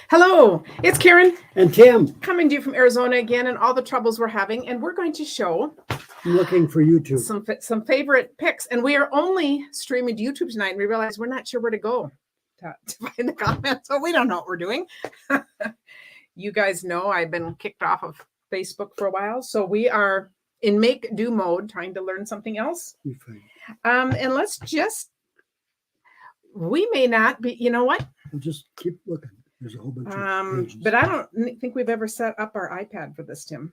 Hello, it's Karen And Tim, coming to you from Arizona again, and all the troubles we're having. And we're going to show I'm looking for YouTube. some favorite picks. And we are only streaming to YouTube tonight. And we realize we're not sure where to go to find the comments, so we don't know what we're doing. You guys know I've been kicked off of Facebook for a while, so we are in make-do mode, trying to learn something else. And let's just. We may not be. You know what? We'll just keep looking. There's a whole bunch of pages. But I don't think we've ever set up our iPad for this, Tim.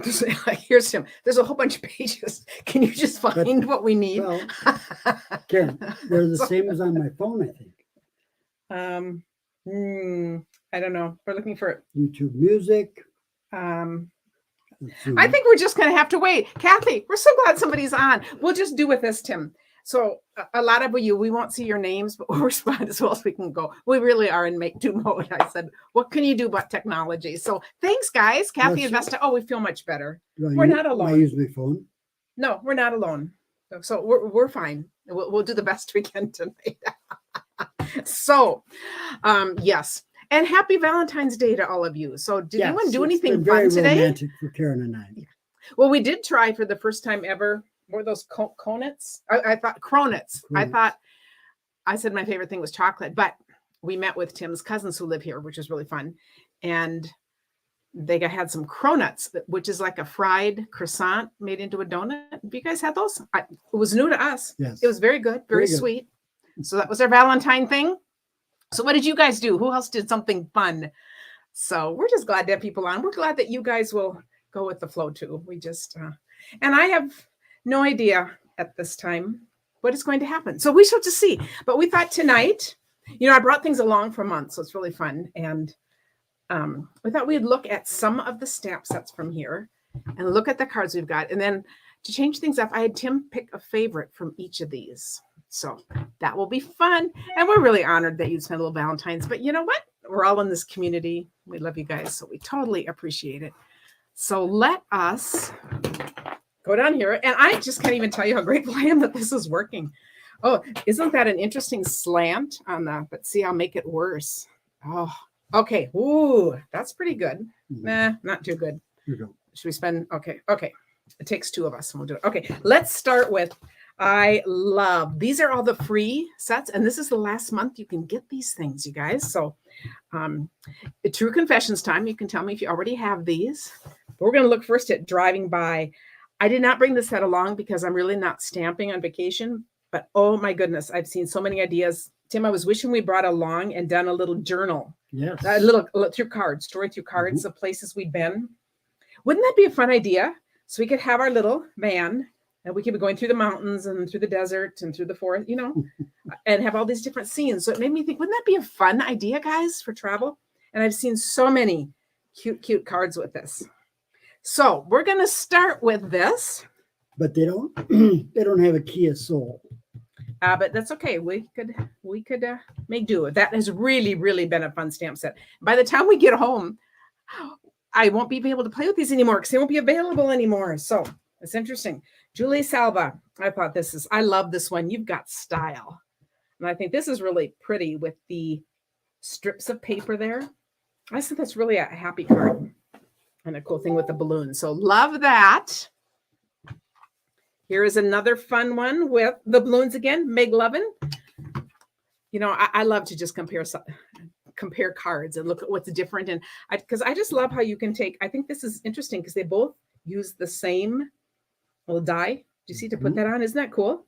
Here's Tim. There's a whole bunch of pages. Can you just find what we need? Well, Karen, they're the same as on my phone, I think. I don't know. We're looking for YouTube music. I think we're just going to have to wait. Kathy, we're so glad somebody's on. We'll just do with this, Tim. So a lot of you, we won't see your names, but we'll respond as well as we can go. We really are in make-do mode. I said, what can you do about technology? So thanks, guys. Kathy and Vesta. Oh, we feel much better. We're not alone. I use my phone. No, we're not alone. So we're fine. We'll do the best we can tonight. So, yes. And happy Valentine's Day to all of you. So did anyone do anything fun today? Romantic for Karen and I. Yeah. Well, we did try for the first time ever. Were those conuts? I thought cronuts. I said my favorite thing was chocolate, but we met with Tim's cousins who live here, which was really fun. And they had some cronuts, which is like a fried croissant made into a donut. Have you guys had those? It was new to us. Yes. It was very good, very sweet. So that was our Valentine thing. So what did you guys do? Who else did something fun? So we're just glad to have people on. We're glad that you guys will go with the flow too. We just, and I have no idea at this time what is going to happen. So we shall just see. But we thought tonight, I brought things along for months, so it's really fun. And we thought we'd look at some of the stamp sets from here and look at the cards we've got. And then to change things up, I had Tim pick a favorite from each of these. So that will be fun. And we're really honored that you'd spend a little Valentine's. But you know what? We're all in this community. We love you guys, so we totally appreciate it. So let us go down here. And I just can't even tell you how grateful I am that this is working. Oh, isn't that an interesting slant on the, but see, I'll make it worse. Oh, okay. Ooh, that's pretty good. Nah, not too good. Here you go. Should we spend, okay. It takes two of us and we'll do it. Okay, let's start with, these are all the free sets. And this is the last month you can get these things, you guys. So true confessions time. You can tell me if you already have these. But we're going to look first at driving by. I did not bring this set along because I'm really not stamping on vacation, but oh my goodness, I've seen so many ideas. Tim, I was wishing we brought along and done a little journal. Yes. A little through cards, story through cards of places we'd been. Wouldn't that be a fun idea? So we could have our little van and we could be going through the mountains and through the desert and through the forest, and have all these different scenes. So it made me think, wouldn't that be a fun idea, guys, for travel? And I've seen so many cute cards with this. So we're going to start with this. But they don't have a key of soul. But that's okay. We could make do. That has really, really been a fun stamp set. By the time we get home, I won't be able to play with these anymore because they won't be available anymore. So it's interesting. Julie Salva. I love this one. You've got style. And I think this is really pretty with the strips of paper there. I think that's really a happy card. And a cool thing with the balloon. So love that. Here is another fun one with the balloons again. Meg Lovin. I love to just compare cards and look at what's different. And because I just love how you can take, I think this is interesting because they both use the same little die. Do you see to put that on? Isn't that cool?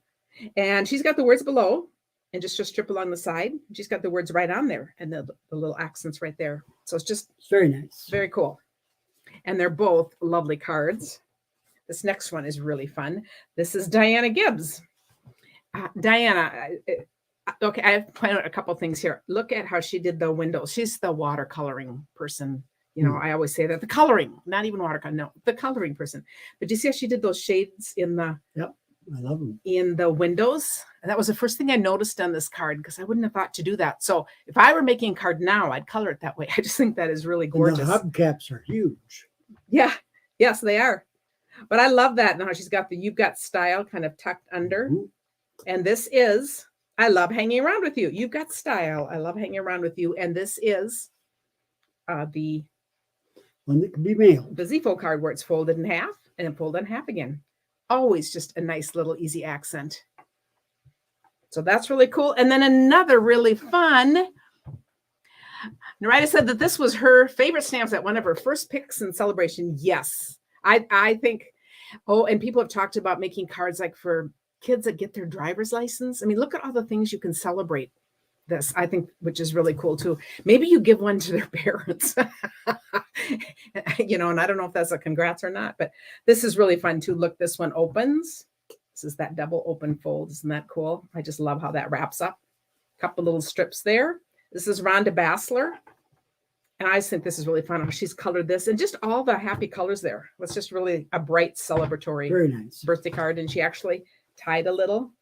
And she's got the words below and just a strip along the side. She's got the words right on there and the little accents right there. So it's very nice. Very cool. And they're both lovely cards. This next one is really fun. This is Diana Gibbs. Diana, okay, I have pointed out a couple things here. Look at how she did the windows. She's the watercoloring person. I always say that. The coloring, not even watercolor, no, the coloring person. But do you see how she did those shades in the... Yep, I love them. In the windows? And that was the first thing I noticed on this card because I wouldn't have thought to do that. So if I were making a card now, I'd color it that way. I just think that is really gorgeous. And the hubcaps are huge. Yeah, yes, they are. But I love that. Now she's got the You've Got Style kind of tucked under. And this is I love hanging around with you. You've got style. I love hanging around with you. And this is the One that can be mailed. Zippo card where it's folded in half and then folded in half again. Always just a nice little easy accent. So that's really cool. And then another really fun. Narita said that this was her favorite stamps at one of her first picks in Celebration. Yes, I think. Oh, and people have talked about making cards like for kids that get their driver's license. I mean, look at all the things you can celebrate this, I think, which is really cool too. Maybe you give one to their parents, you know, and I don't know if that's a congrats or not, but this is really fun too. Look, this one opens. This is that double open fold. Isn't that cool? I just love how that wraps up. A couple little strips there. This is Rhonda Bassler. And I just think this is really fun. She's colored this and just all the happy colors there. It's just really a bright celebratory Very nice. birthday card. And she actually tied a little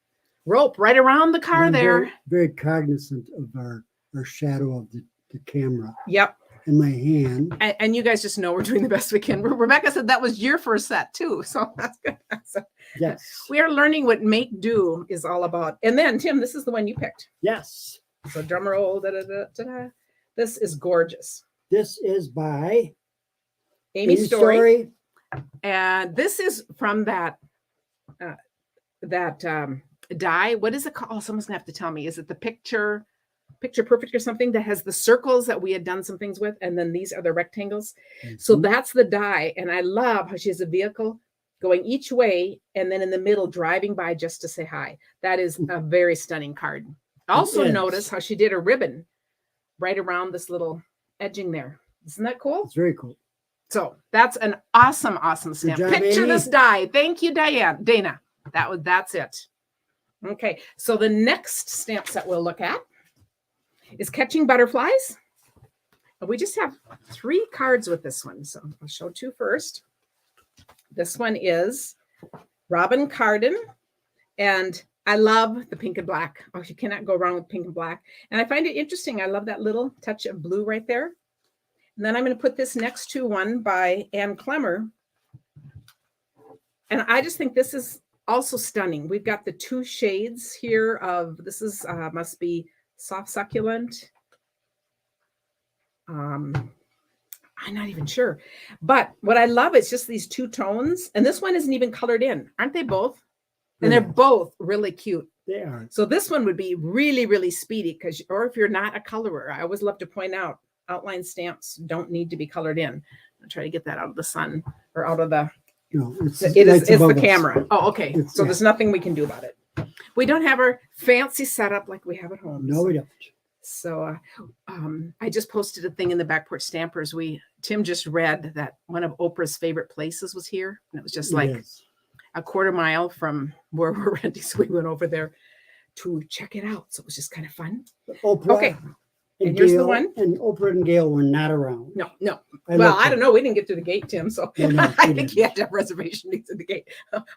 rope right around the car there. Very, very cognizant of our shadow of the camera. Yep. In my hand. And you guys just know we're doing the best we can. Rebecca said that was your first set too. So that's good. So yes. We are learning what make do is all about. And then Tim, this is the one you picked. Yes. So drum roll. Da, da, da, da, da. This is gorgeous. This is by Amy Story. And this is from that die. What is it called? Oh, someone's gonna have to tell me. Is it the picture perfect or something that has the circles that we had done some things with, and then these are the rectangles? Mm-hmm. So that's the die, and I love how she has a vehicle going each way, and then in the middle driving by just to say hi. That is a very stunning card. Also notice how she did a ribbon right around this little edging there. Isn't that cool? It's very cool. So that's an awesome stamp. Job, Picture Amy. this die. Thank you, Dana. That's it. Okay, so the next stamp set we'll look at is Catching Butterflies. And we just have 3 cards with this one. So I'll show 2 first. This one is Robin Carden. And I love the pink and black. Oh, you cannot go wrong with pink and black. And I find it interesting. I love that little touch of blue right there. And then I'm going to put this next to one by Ann Clemmer. And I just think this is also stunning. We've got the 2 shades here of, this is, must be soft succulent. I'm not even sure. But what I love is just these 2 tones. And this one isn't even colored in. Aren't they both? And they're both really cute. They are. So this one would be really, really speedy because, or if you're not a colorer, I always love to point out outline stamps don't need to be colored in. I'll try to get that out of the sun or out of the, no, it's the camera. Oh, okay. So yeah. There's nothing we can do about it. We don't have our fancy setup like we have at home. No, we don't. So I just posted a thing in the Back Porch Stampers. Tim just read that one of Oprah's favorite places was here. And it was just like a quarter mile from where we're renting. So we went over there to check it out. So it was just kind of fun. Oprah okay. And here's the one. And Oprah and Gail were not around. No. Well, I don't know. We didn't get through the gate, Tim. So I think you had to have reservation needs at the gate.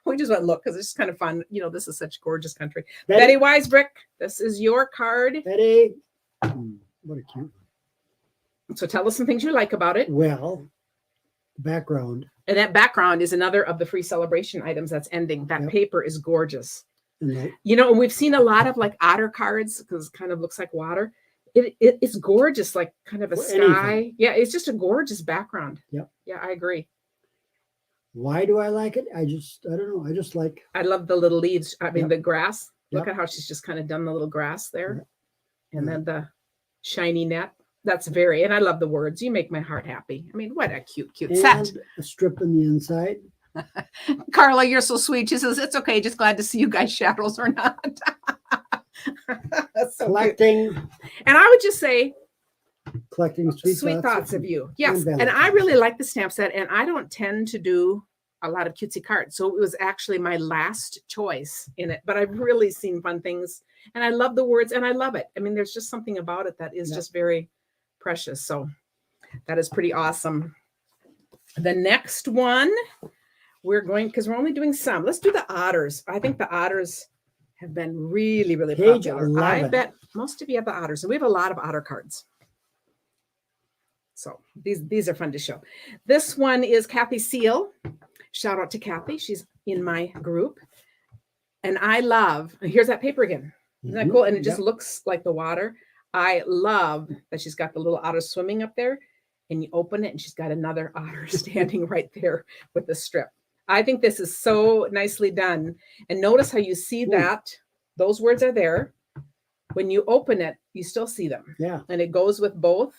We just went to look because it's just kind of fun. You know, this is such gorgeous country. Betty Weisbrick, this is your card. Betty. What a cute. So tell us some things you like about it. Well, background. And that background is another of the free celebration items that's ending. That paper is gorgeous. You know, and we've seen a lot of like otter cards because it kind of looks like water. It's gorgeous, like kind of a sky. Anything. Yeah, it's just a gorgeous background. Yep. Yeah, I agree. Why do I like it? I don't know. I love the little leaves. I mean, the grass. Look at how she's just kind of done the little grass there. Yep. And then the shiny net. That's and I love the words. You make my heart happy. I mean, what a cute set. A strip on the inside. Carla, you're so sweet. She says, it's okay. Just glad to see you guys shadows or not. That's so collecting. Cute. And I would just say, collecting sweet thoughts of you. Yes. And I really like the stamp set. And I don't tend to do a lot of cutesy cards. So it was actually my last choice in it. But I've really seen fun things. And I love the words and I love it. I mean, there's just something about it that is just very precious. So that is pretty awesome. The next one, we're going, because we're only doing some. Let's do the Otters. I think the Otters have been really, really popular. I bet most of you have the Otters. And we have a lot of Otter cards. So these are fun to show. This one is Kathy Seal. Shout out to Kathy. She's in my group. And I love, here's that paper again. Isn't that cool? And it just Yep. looks like the water. I love that she's got the little otter swimming up there, and you open it and she's got another otter standing right there with the strip. I think this is so nicely done. And notice how you see that those words are there. When you open it, you still see them. Yeah. And it goes with both.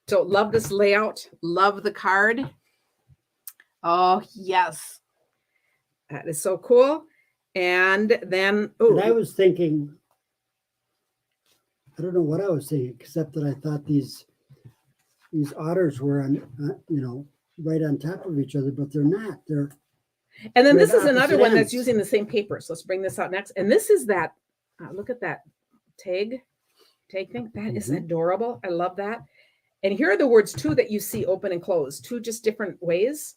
So love this layout. Love the card. Oh, yes. That is so cool. And then, And I was thinking, I don't know what I was thinking, except that I thought these otters were on, right on top of each other, but they're not. and then they're this at is another opposite one that's ends. using the same paper. So let's bring this out next. And this is that, look at that tag thing. That is adorable. I love that. And here are the words too that you see open and close, two just different ways.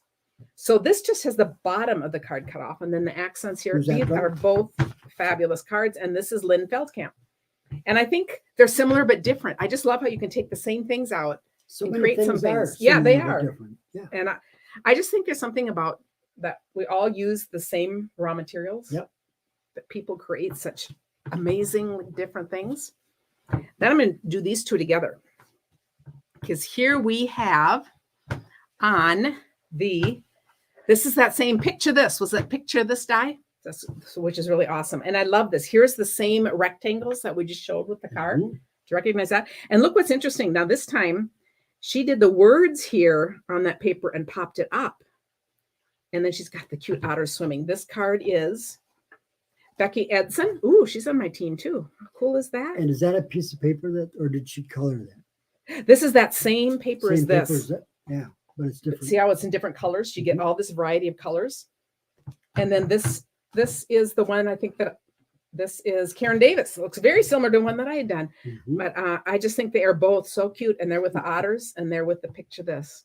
So this just has the bottom of the card cut off, and then the accents here. Who's that These from? are both fabulous cards, and this is Lynn Feldkamp. And I think they're similar but different. I just love how you can take the same things out So and many create some things are things. Yeah, they similar but are. different. Yeah. And I just think there's something about that we all use the same raw materials. Yep. That people create such amazing different things. Then I'm going to do these two together. Because here we have on this is that same picture this. Was that picture this die? Which is really awesome. And I love this. Here's the same rectangles that we just showed with the card. Do you recognize that? And look what's interesting. Now this time she did the words here on that paper and popped it up. And then she's got the cute otter swimming. This card is Becky Edson. Ooh, she's on my team too. How cool is that? And is that a piece of paper or did she color that? This is that same paper as Same paper this. as that? Yeah, but it's different. See how it's in different colors? You get all this variety of colors. And then this is the one, I think that this is Karen Davis. It looks very similar to one that I had done. But I just think they are both so cute. And they're with the otters and they're with the picture this.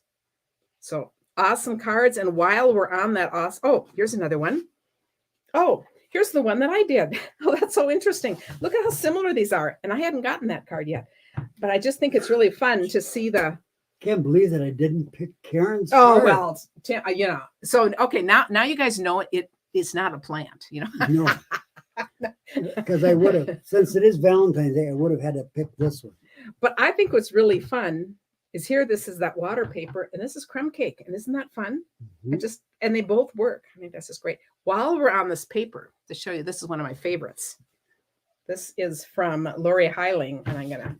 So awesome cards. And while we're on that here's another one. Oh, here's the one that I did. Oh, that's so interesting. Look at how similar these are. And I hadn't gotten that card yet. But I just think it's really fun to see the. Can't believe that I didn't pick Karen's Oh, card. well, So, okay, now you guys know it's not a plant, No. Because I would have, since it is Valentine's Day, I would have had to pick this one. But I think what's really fun is here, this is that water paper, and this is crumb cake. And isn't that fun? And they both work. I mean, this is great. While we're on this paper, to show you, this is one of my favorites. This is from Lori Heiling, and I'm going to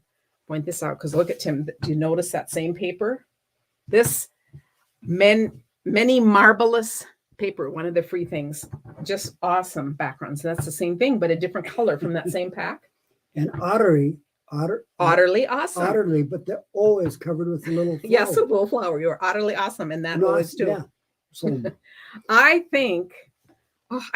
point this out because look at Tim. Do you notice that same paper? This many marvelous paper, one of the free things, just awesome backgrounds. That's the same thing, but a different color from that same pack. And Otterly awesome. Otterly, but they're always covered with a little flower. Yes, a little flower. You're utterly awesome, and that always too. Yeah. So, I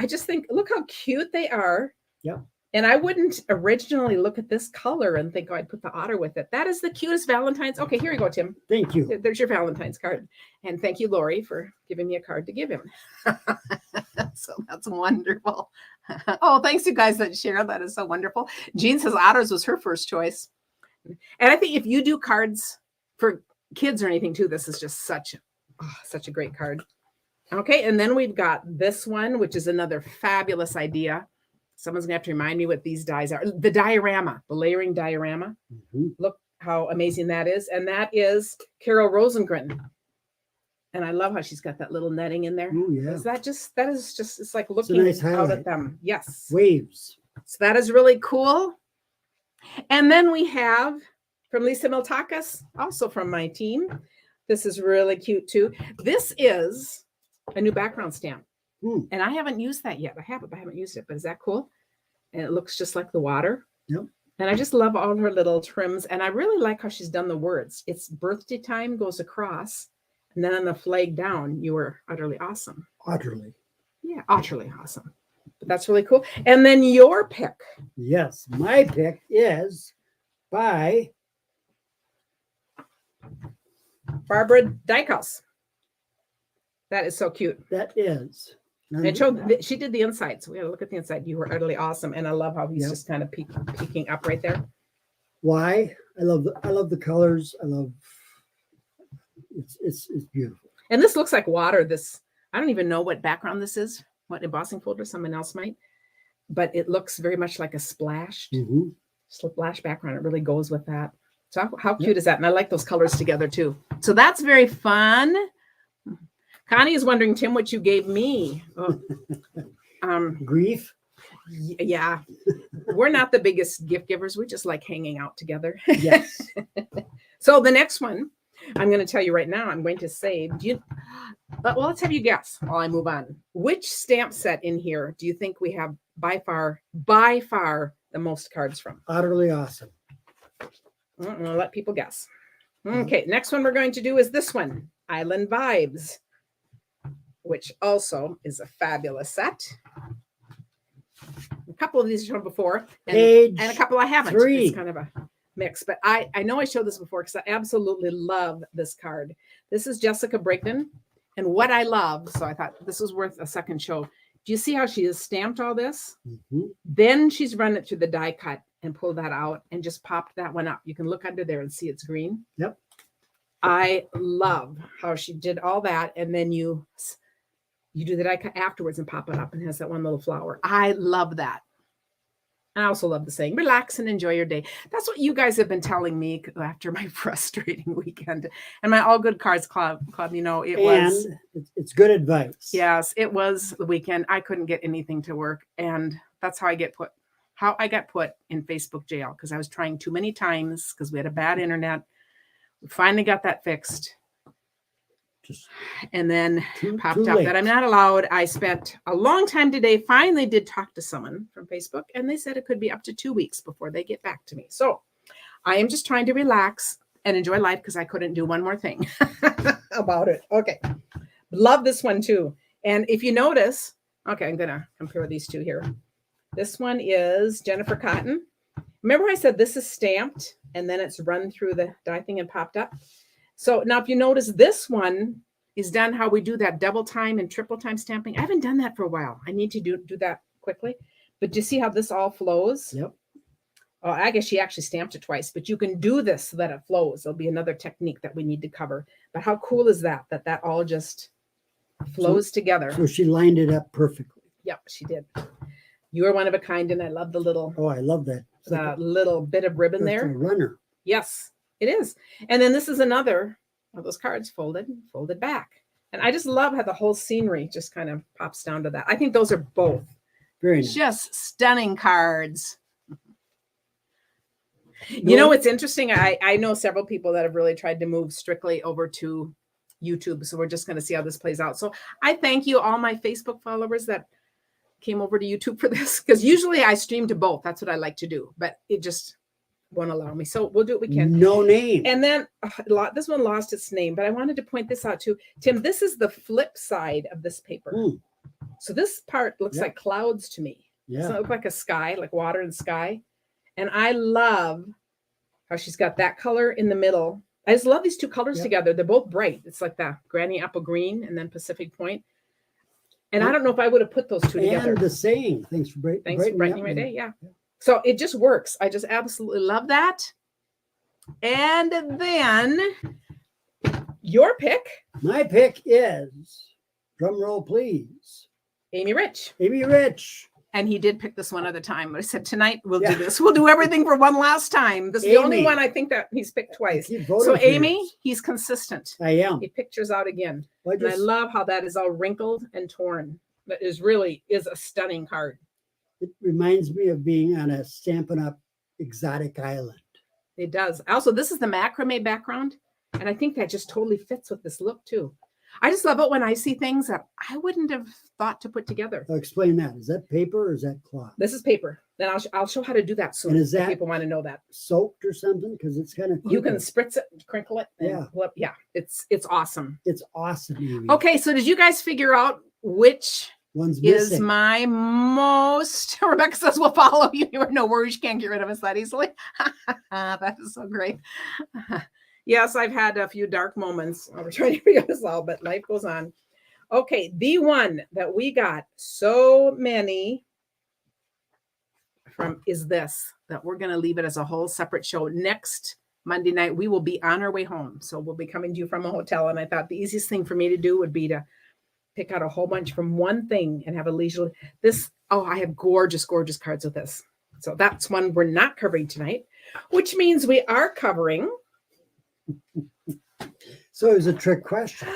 just think, look how cute they are. Yep. And I wouldn't originally look at this color and think, I'd put the otter with it. That is the cutest Valentine's. Okay, here you go, Tim. Thank you. There's your Valentine's card. And thank you, Lori, for giving me a card to give him. So that's wonderful. Oh, thanks you guys that share. That is so wonderful. Jean says Otters was her first choice. And I think if you do cards for kids or anything too, this is just such a great card. Okay, and then we've got this one, which is another fabulous idea. Someone's gonna have to remind me what these dies are. The diorama, the layering diorama. Look how amazing that is. And that is Carol Rosengren. And I love how she's got that little netting in there. Oh, yeah. That is just, it's like looking nice out highlight. at them. Yes. Waves. So that is really cool. And then we have from Lisa Miltakis, also from my team. This is really cute too. This is a new background stamp. And I haven't used that yet. I have it, but I haven't used it. But is that cool? And it looks just like the water. Yep. And I just love all her little trims. And I really like how she's done the words. It's birthday time goes across. And then on the flag down, you were utterly awesome. Utterly. Yeah, utterly awesome. But that's really cool. And then your pick. Yes, my pick is by Barbara Dykhouse. That is so cute. That is. And she did the inside. So we got to look at the inside. You were utterly awesome. And I love how he's just kind of peeking up right there. Why? I love the colors. I love it's beautiful. And this looks like water. I don't even know what background this is, what embossing folder someone else might. but it looks very much like a splash background. It really goes with that. So how cute is that? And I like those colors together too. So that's very fun. Connie is wondering, Tim, what you gave me. Grief. Yeah, we're not the biggest gift givers. We just like hanging out together. Yes. So the next one, I'm going to tell you right now, I'm going to say, well, let's have you guess while I move on. Which stamp set in here do you think we have by far the most cards from? Utterly awesome. I'll let people guess. Okay, next one we're going to do is this one, Island Vibes, which also is a fabulous set. A couple of these are shown before, and a couple I haven't. 3. It's kind of a mix, but I know I showed this before because I absolutely love this card. This is Jessica Brickman, and what I love, so I thought this was worth a second show. Do you see how she has stamped all this? Then she's run it through the die cut and pulled that out and just popped that one up. You can look under there and see it's green. Yep. I love how she did all that, and then you do the die cut afterwards and pop it up and has that one little flower. I love that. I also love the saying, relax and enjoy your day. That's what you guys have been telling me after my frustrating weekend and my All Good Cards Club. You know, it's good advice. Yes, it was the weekend. I couldn't get anything to work, and that's how I got put in Facebook jail, because I was trying too many times because we had a bad internet. We finally got that fixed. And then popped up that I'm not allowed. I spent a long time today, finally did talk to someone from Facebook, and they said it could be up to 2 weeks before they get back to me. So I am just trying to relax and enjoy life because I couldn't do one more thing about it. Okay. Love this one too. And if you notice, okay, I'm going to compare these two here. This one is Jennifer Cotton. Remember I said this is stamped and then it's run through the die thing and popped up? So now if you notice, this one is done how we do that double time and triple time stamping. I haven't done that for a while. I need to do that quickly. But do you see how this all flows? Yep. Oh, I guess she actually stamped it twice, but you can do this so that it flows. There'll be another technique that we need to cover. But how cool is that all just flows together? So she lined it up perfectly. Yep, she did. You are one of a kind, and I love the little. Oh, I love that. Little bit of ribbon there. A runner. Yes. It is. And then this is another of those cards folded back. And I just love how the whole scenery just kind of pops down to that. I think those are both very nice. Just stunning cards. You know, it's interesting. I know several people that have really tried to move strictly over to YouTube. So we're just going to see how this plays out. So I thank you, all my Facebook followers that came over to YouTube for this, because usually I stream to both. That's what I like to do. But it just won't allow me. So we'll do what we can. No name. And then this one lost its name, but I wanted to point this out too. Tim, this is the flip side of this paper. So this part looks like clouds to me. Yeah. Doesn't it look like a sky, like water and sky? And I love how she's got that color in the middle. I just love these two colors together. They're both bright. It's like the Granny Apple Green and then Pacific Point. And I don't know if I would have put those two together. And the saying, thanks for brightening my day. Yeah. So it just works. I just absolutely love that. And then your pick. My pick is, drum roll please, Amy Rich. Amy Rich. And he did pick this one other time. But I said, tonight we'll do this. We'll do everything for one last time. This is the only one I think that he's picked twice. So Amy, he's consistent. I am. He pictures out again. And I love how that is all wrinkled and torn. That is a stunning card. It reminds me of being on a Stampin' Up exotic island. It does. Also, this is the macrame background. And I think that just totally fits with this look too. I just love it when I see things that I wouldn't have thought to put together. I'll explain that. Is that paper or is that cloth? This is paper. Then I'll show how to do that soon. And is that people want to know that soaked or something? Because it's kind of you can spritz it, crinkle it. And it's awesome. It's awesome. Amy. Okay, so did you guys figure out which one's missing? Is my most? Rebecca says we'll follow you. You are no worries. You can't get rid of us that easily. That is so great. Yes, I've had a few dark moments. We're trying to figure this out, but life goes on. Okay, the one that we got so many from is this, that we're going to leave it as a whole separate show. Next Monday night, we will be on our way home. So we'll be coming to you from a hotel. And I thought the easiest thing for me to do would be to pick out a whole bunch from one thing and have a leisurely. This Oh, I have gorgeous, gorgeous cards with this. So that's one we're not covering tonight, which means we are covering So it was a trick question.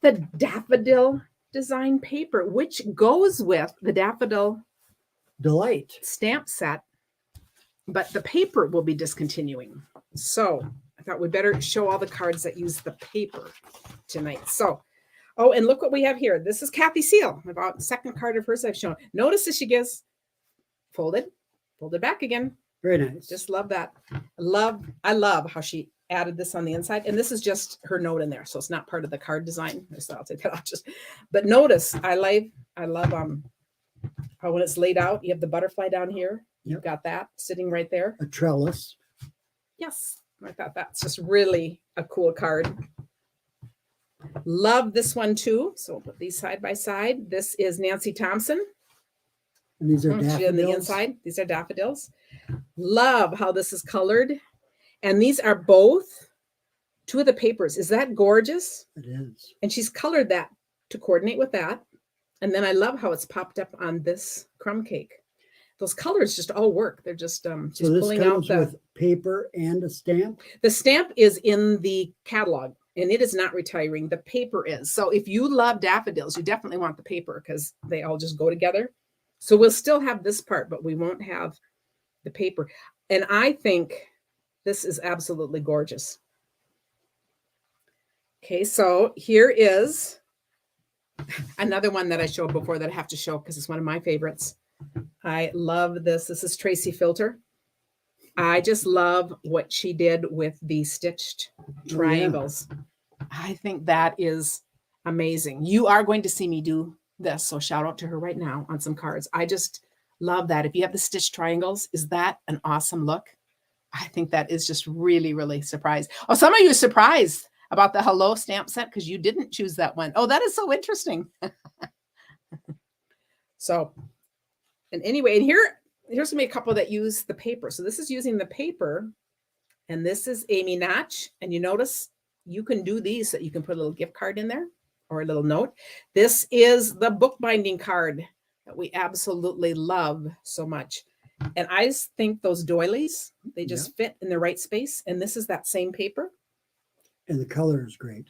the daffodil design paper, which goes with the daffodil Delight. stamp set, but the paper will be discontinuing. So I thought we better show all the cards that use the paper tonight. So, oh, and look what we have here. This is Kathy Seal, about second card of hers I've shown. Notice that she gives folded back again. Very nice. Just love that. I love how she added this on the inside. And this is just her note in there. So it's not part of the card design. So I'll take that off. But notice I love how when it's laid out, you have the butterfly down here. You've got that sitting right there. A trellis. Yes. I thought that's just really a cool card. Love this one too. So we'll put these side by side. This is Nancy Thompson. And these are On daffodils. the inside. These are daffodils. Love how this is colored. And these are both two of the papers. Is that gorgeous? It is. And she's colored that to coordinate with that. And then I love how it's popped up on this crumb cake. Those colors just all work. They're just So this pulling out comes with paper and a stamp. the stamp is in the catalog and it is not retiring. The paper is. So if you love daffodils, you definitely want the paper because they all just go together. So we'll still have this part, but we won't have the paper. And I think this is absolutely gorgeous. Okay, so here is another one that I showed before that I have to show because it's one of my favorites. I love this. This is Tracy Filter. I just love what she did with the stitched triangles. I think that is amazing. You are going to see me do this. So shout out to her right now on some cards. I just love that. If you have the stitched triangles, is that an awesome look? I think that is just really, really surprised. Oh, some of you are surprised about the Hello stamp set because you didn't choose that one. Oh, that is so interesting. So, and anyway, and here's gonna be a couple that use the paper. So this is using the paper, and this is Amy Notch. And you notice you can do these so you can put a little gift card in there or a little note. This is the bookbinding card that we absolutely love so much. And I just think those doilies, they just fit in the right space. And this is that same paper. And the color is great.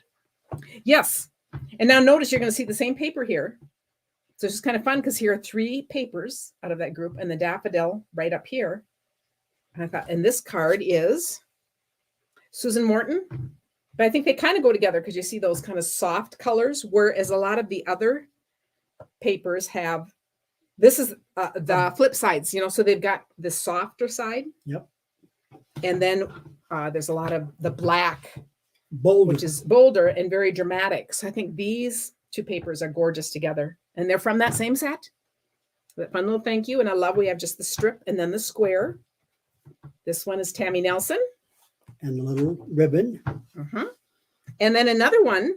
Yes. And now notice you're going to see the same paper here. So it's just kind of fun because here are 3 papers out of that group and the daffodil right up here. And I thought, and this card is Susan Morton. But I think they kind of go together because you see those kind of soft colors, whereas a lot of the other papers have, this is the flip sides, you know, so they've got the softer side. Yep. And then there's a lot of the black, Bolder. which is bolder and very dramatic. So I think these 2 papers are gorgeous together. And they're from that same set. That fun little thank you. And I love we have just the strip and then the square. This one is Tammy Nelson. And a little ribbon. And then another one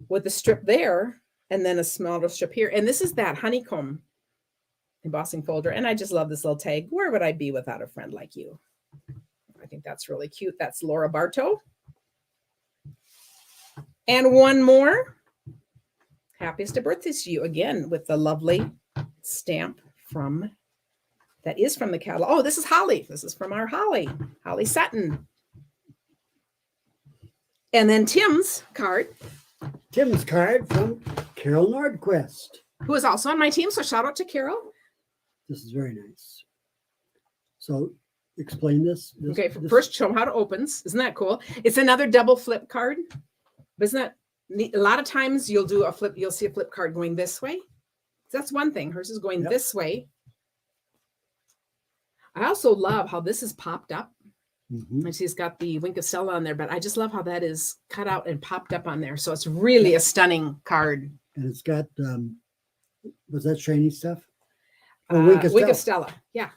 with the strip there and then a smaller strip here. And this is that honeycomb embossing folder. And I just love this little tag. Where would I be without a friend like you? I think that's really cute. That's Laura Bartow. And one more. Happiest of birthdays to you again with the lovely stamp from, that is from the catalog. Oh, this is Holly. This is from our Holly Sutton. And then Tim's card. Tim's card from Carol Nordquist. Who is also on my team. So shout out to Carol. This is very nice. So explain this. Okay, first show them how it opens. Isn't that cool? It's another double flip card. But isn't that neat? A lot of times you'll do a flip, you'll see a flip card going this way. That's one thing. Hers is going this way. I also love how this is popped up. And she's got the Wink of Stella on there, but I just love how that is cut out and popped up on there. So it's really a stunning card. And it's got, was that shiny stuff? Wink of Stella. Yeah.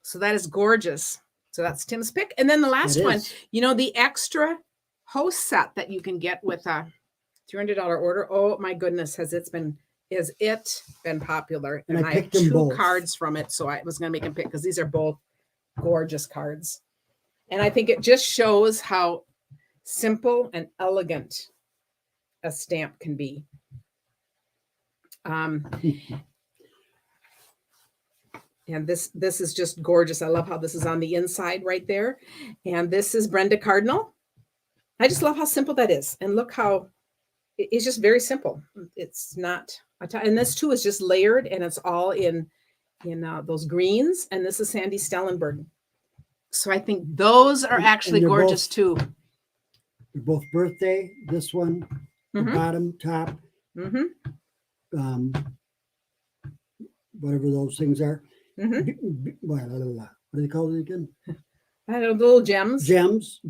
So that is gorgeous. So that's Tim's pick. And then the last one, you know, the extra host set that you can get with a $300 order. Oh my goodness, has it been popular? And I have 2 cards from it. So I was going to make them pick because these are both gorgeous cards. And I think it just shows how simple and elegant a stamp can be. And this is just gorgeous. I love how this is on the inside right there. And this is Brenda Cardinal. I just love how simple that is. And look how it's just very simple. It's not, and this too is just layered, and it's all in those greens. And this is Sandy Stellenberg. So I think those are actually gorgeous too. They're both birthday. This one, the bottom, top, whatever those things are. What do they call it again? I don't know, the little gems. Gems.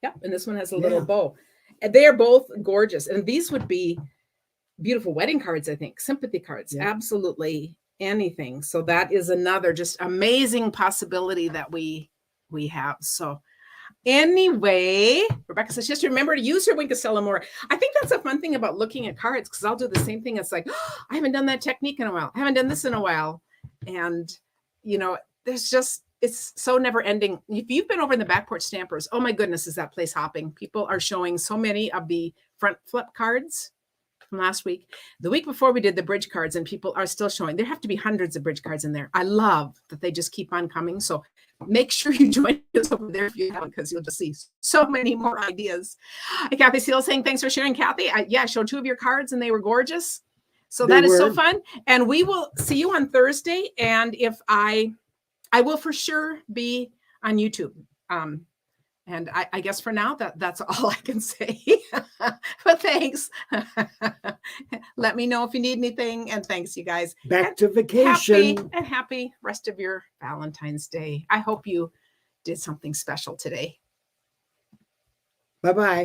Yep. And this one has a little bow. And they are both gorgeous. And these would be beautiful wedding cards, I think. Sympathy cards. Yeah. Absolutely anything. So that is another just amazing possibility that we have. So anyway, Rebecca says, just remember to use your wink to sell them more. I think that's a fun thing about looking at cards, because I'll do the same thing. It's like, oh, I haven't done that technique in a while. I haven't done this in a while. And, there's just, it's so never ending. If you've been over in the Back Porch Stampers, oh my goodness, is that place hopping. People are showing so many of the front flip cards from last week. The week before we did the bridge cards, and people are still showing. There have to be hundreds of bridge cards in there. I love that they just keep on coming. So make sure you join us over there if you haven't, because you'll just see so many more ideas. Kathy Seal saying, thanks for sharing, Kathy. I showed 2 of your cards and they were gorgeous. So that is so fun. And we will see you on Thursday. And if I will for sure be on YouTube. And I guess for now, that's all I can say. But thanks. Let me know if you need anything. And thanks, you guys. Back to vacation. Happy rest of your Valentine's Day. I hope you did something special today. Bye-bye.